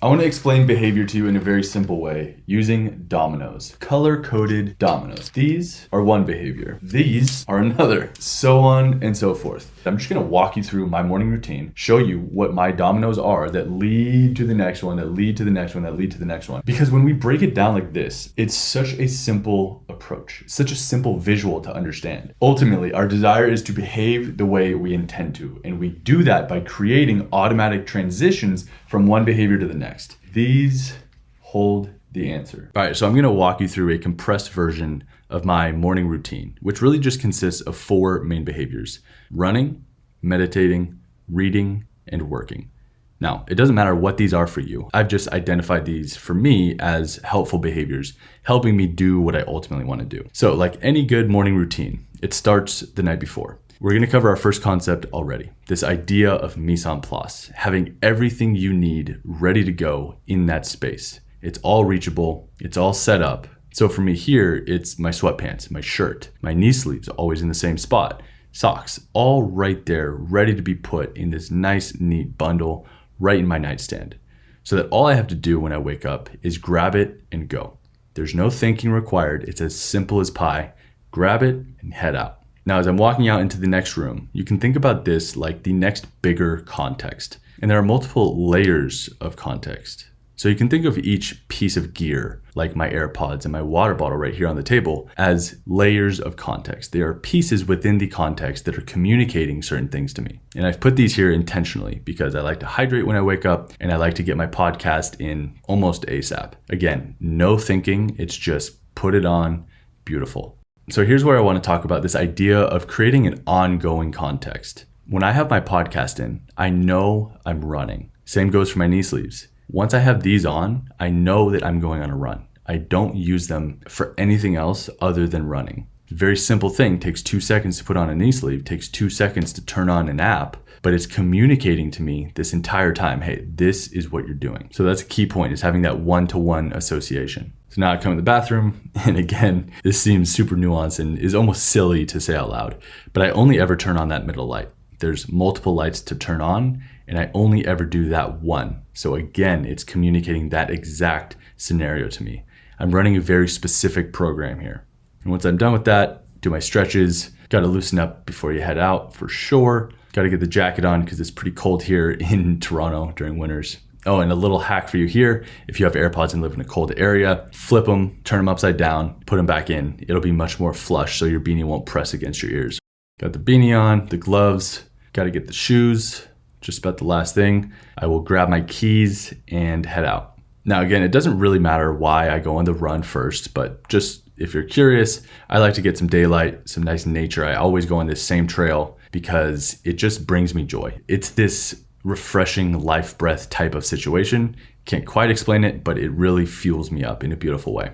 I want to explain behavior to you in a very simple way using dominoes, color-coded dominoes. These are one behavior. These are another, so on and so forth. I'm just going to walk you through my morning routine, show you what my dominoes are that lead to the next one, that lead to the next one, that lead to the next one. Because when we break it down like this, it's such a simple approach, such a simple visual to understand. Ultimately, our desire is to behave the way we intend to, and we do that by creating automatic transitions from one behavior to the next. These hold the answer. All right, so I'm gonna walk you through a compressed version of my morning routine, which really just consists of 4 main behaviors: running, meditating, reading, and working. Now, it doesn't matter what these are for you. I've just identified these for me as helpful behaviors, helping me do what I ultimately want to do. So like any good morning routine, it starts the night before. We're going to cover our first concept already, this idea of mise en place, having everything you need ready to go in that space. It's all reachable, it's all set up. So for me here, it's my sweatpants, my shirt, my knee sleeves always in the same spot, socks, all right there, ready to be put in this nice, neat bundle right in my nightstand. So that all I have to do when I wake up is grab it and go. There's no thinking required, it's as simple as pie. Grab it and head out. Now, as I'm walking out into the next room, you can think about this like the next bigger context. And there are multiple layers of context. So you can think of each piece of gear, like my AirPods and my water bottle right here on the table, as layers of context. They are pieces within the context that are communicating certain things to me. And I've put these here intentionally because I like to hydrate when I wake up and I like to get my podcast in almost ASAP. Again, no thinking, it's just put it on, beautiful. So here's where I want to talk about this idea of creating an ongoing context. When I have my podcast in, I know I'm running. Same goes for my knee sleeves. Once I have these on, I know that I'm going on a run. I don't use them for anything else other than running. Very simple thing, takes 2 seconds to put on a knee sleeve, takes 2 seconds to turn on an app, but it's communicating to me this entire time, hey, this is what you're doing. So that's a key point, is having that one-to-one association. So now I come in the bathroom, and again, this seems super nuanced and is almost silly to say out loud, but I only ever turn on that middle light. There's multiple lights to turn on, and I only ever do that one. So again, it's communicating that exact scenario to me. I'm running a very specific program here. And once I'm done with that, do my stretches. Got to loosen up before you head out for sure. Got to get the jacket on because it's pretty cold here in Toronto during winters. Oh, and a little hack for you here. If you have AirPods and live in a cold area, flip them, turn them upside down, put them back in. It'll be much more flush so your beanie won't press against your ears. Got the beanie on, the gloves, got to get the shoes. Just about the last thing. I will grab my keys and head out. Now again, it doesn't really matter why I go on the run first, but just if you're curious, I like to get some daylight, some nice nature. I always go on this same trail because it just brings me joy. It's this refreshing life breath type of situation. Can't quite explain it, but it really fuels me up in a beautiful way.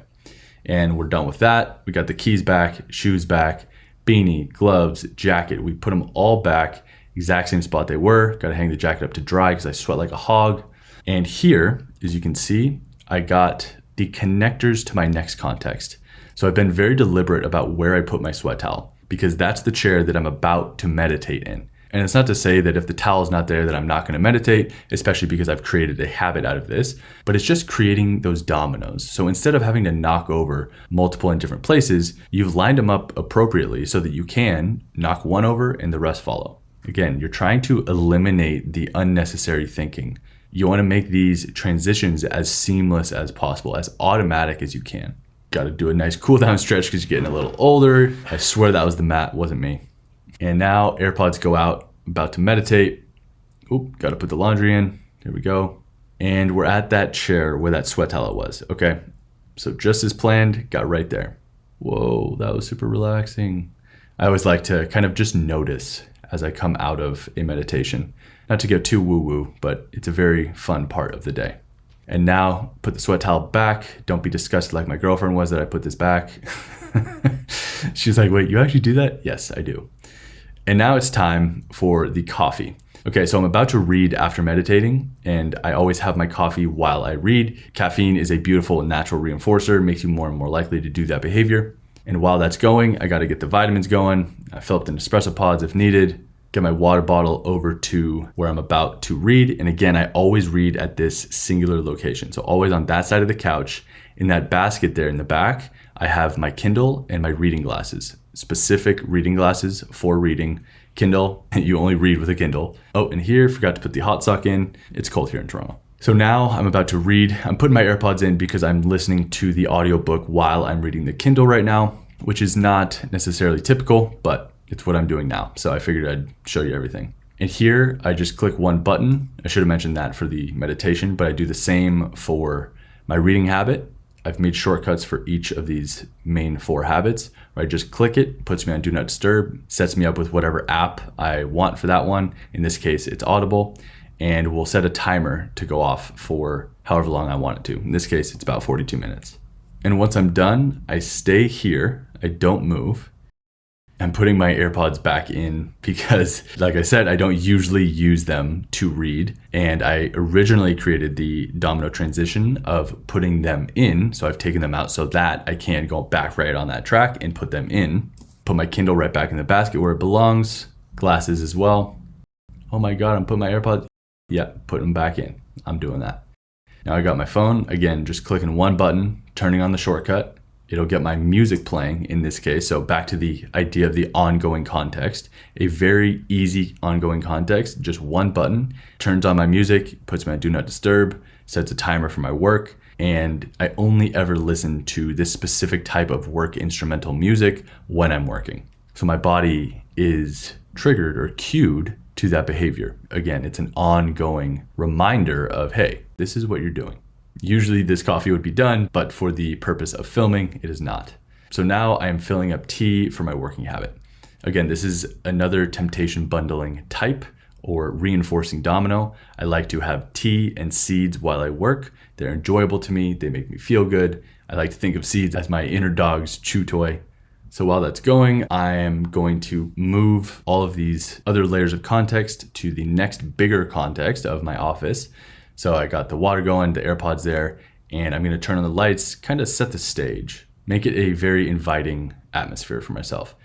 And we're done with that. We got the keys back, shoes back, beanie, gloves, jacket. We put them all back, exact same spot they were. Got to hang the jacket up to dry because I sweat like a hog. And here, as you can see, I got the connectors to my next context. So I've been very deliberate about where I put my sweat towel because that's the chair that I'm about to meditate in. And it's not to say that if the towel is not there that I'm not going to meditate, especially because I've created a habit out of this, but it's just creating those dominoes. So instead of having to knock over multiple in different places, you've lined them up appropriately so that you can knock one over and the rest follow. Again, you're trying to eliminate the unnecessary thinking. You want to make these transitions as seamless as possible, as automatic as you can. Got to do a nice cool down stretch because you're getting a little older. I swear that was the mat, wasn't me. And now AirPods go out, about to meditate. Oop, got to put the laundry in. Here we go. And we're at that chair where that sweat towel was. Okay, so just as planned, got right there. Whoa, that was super relaxing. I always like to kind of just notice as I come out of a meditation. Not to get too woo-woo, but it's a very fun part of the day. And now put the sweat towel back. Don't be disgusted like my girlfriend was that I put this back. She's like, wait, you actually do that? Yes, I do. And now it's time for the coffee. Okay, so I'm about to read after meditating, and I always have my coffee while I read. Caffeine is a beautiful natural reinforcer, makes you more and more likely to do that behavior. And while that's going, I got to get the vitamins going. I fill up the Nespresso pods if needed. get my water bottle over to where I'm about to read. And again, I always read at this singular location. So always on that side of the couch. In that basket there in the back, I have my Kindle and my reading glasses, specific reading glasses for reading. Kindle, you only read with a Kindle. Oh, and here, forgot to put the hot sock in. It's cold here in Toronto. So now I'm about to read. I'm putting my AirPods in because I'm listening to the audiobook while I'm reading the Kindle right now, which is not necessarily typical, but it's what I'm doing now. So I figured I'd show you everything. And here I just click one button. I should have mentioned that for the meditation, but I do the same for my reading habit. I've made shortcuts for each of these main 4 habits where I just click it, puts me on Do Not Disturb, sets me up with whatever app I want for that one. In this case, it's Audible, and we'll set a timer to go off for however long I want it to. In this case, it's about 42 minutes. And once I'm done, I stay here. I don't move. I'm putting my AirPods back in because, like I said, I don't usually use them to read. And I originally created the domino transition of putting them in. So I've taken them out so that I can go back right on that track and put them in. Put my Kindle right back in the basket where it belongs. Glasses as well. Oh my God, I'm putting my AirPods. Yeah, put them back in. I'm doing that. Now I got my phone. Again, just clicking one button, turning on the shortcut. It'll get my music playing in this case. So back to the idea of the ongoing context, a very easy ongoing context, just one button, turns on my music, puts me on Do Not Disturb, sets a timer for my work. And I only ever listen to this specific type of work instrumental music when I'm working. So my body is triggered or cued to that behavior. Again, it's an ongoing reminder of, hey, this is what you're doing. Usually this coffee would be done, but for the purpose of filming, it is not. So now I am filling up tea for my working habit. Again, this is another temptation bundling type or reinforcing domino. I like to have tea and seeds while I work. They're enjoyable to me. They make me feel good. I like to think of seeds as my inner dog's chew toy. So while that's going, I am going to move all of these other layers of context to the next bigger context of my office. So I got the water going, the AirPods there, and I'm gonna turn on the lights, kind of set the stage, make it a very inviting atmosphere for myself.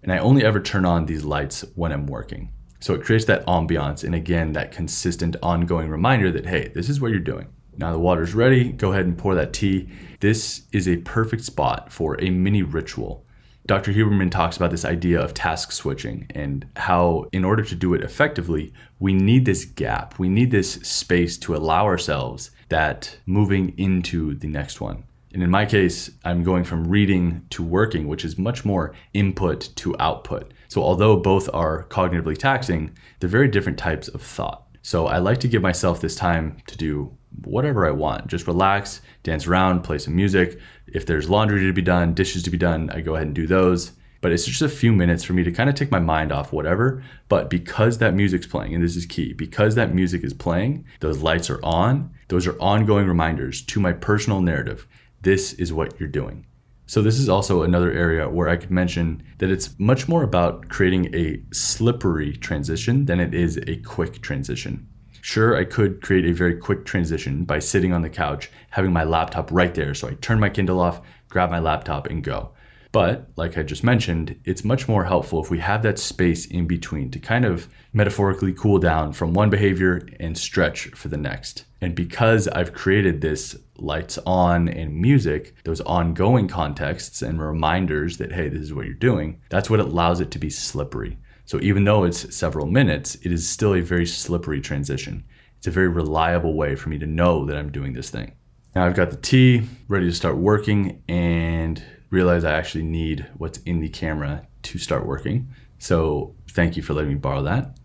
And I only ever turn on these lights when I'm working. So it creates that ambiance, and again, that consistent ongoing reminder that, hey, this is what you're doing. Now the water's ready, go ahead and pour that tea. This is a perfect spot for a mini ritual. Dr. Huberman talks about this idea of task switching and how in order to do it effectively, we need this gap. We need this space to allow ourselves that moving into the next one. And in my case, I'm going from reading to working, which is much more input to output. So although both are cognitively taxing, they're very different types of thought. So I like to give myself this time to do whatever I want. Just relax, dance around, play some music. If there's laundry to be done, dishes to be done, I go ahead and do those. But it's just a few minutes for me to kind of take my mind off whatever. But because that music's playing, and this is key, because that music is playing, those lights are on, those are ongoing reminders to my personal narrative. This is what you're doing. So this is also another area where I could mention that it's much more about creating a slippery transition than it is a quick transition. Sure, I could create a very quick transition by sitting on the couch, having my laptop right there. So I turn my Kindle off, grab my laptop and go. But like I just mentioned, it's much more helpful if we have that space in between to kind of metaphorically cool down from one behavior and stretch for the next. And because I've created this lights on and music, those ongoing contexts and reminders that, hey, this is what you're doing, that's what allows it to be slippery. So even though it's several minutes, it is still a very slippery transition. It's a very reliable way for me to know that I'm doing this thing. Now I've got the tea ready to start working and realize I actually need what's in the camera to start working. So thank you for letting me borrow that.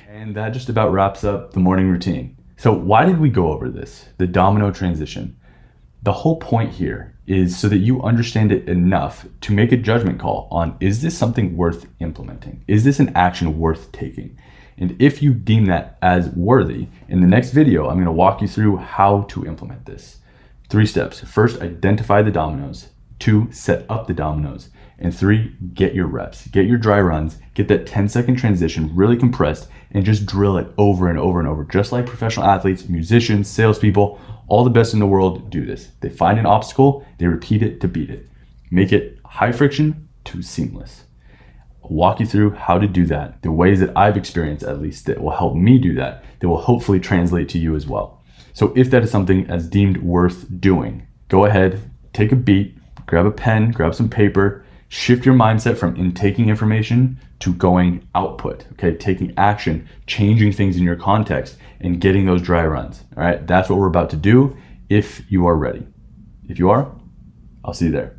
And that just about wraps up the morning routine. So why did we go over this? The domino transition. The whole point here is so that you understand it enough to make a judgment call on, is this something worth implementing? Is this an action worth taking? And if you deem that as worthy, in the next video, I'm going to walk you through how to implement this. 3 steps. First, identify the dominoes. 2, set up the dominoes. And 3, get your reps, get your dry runs, get that 10-second transition really compressed and just drill it over and over and over. Just like professional athletes, musicians, salespeople, all the best in the world do this. They find an obstacle, they repeat it to beat it. Make it high friction to seamless. walk you through how to do that, the ways that I've experienced at least that will help me do that, that will hopefully translate to you as well. So if that is something as deemed worth doing, go ahead, take a beat, grab a pen, grab some paper, shift your mindset from intaking information to going output, okay? Taking action, changing things in your context, and getting those dry runs, all right? That's what we're about to do if you are ready. If you are, I'll see you there.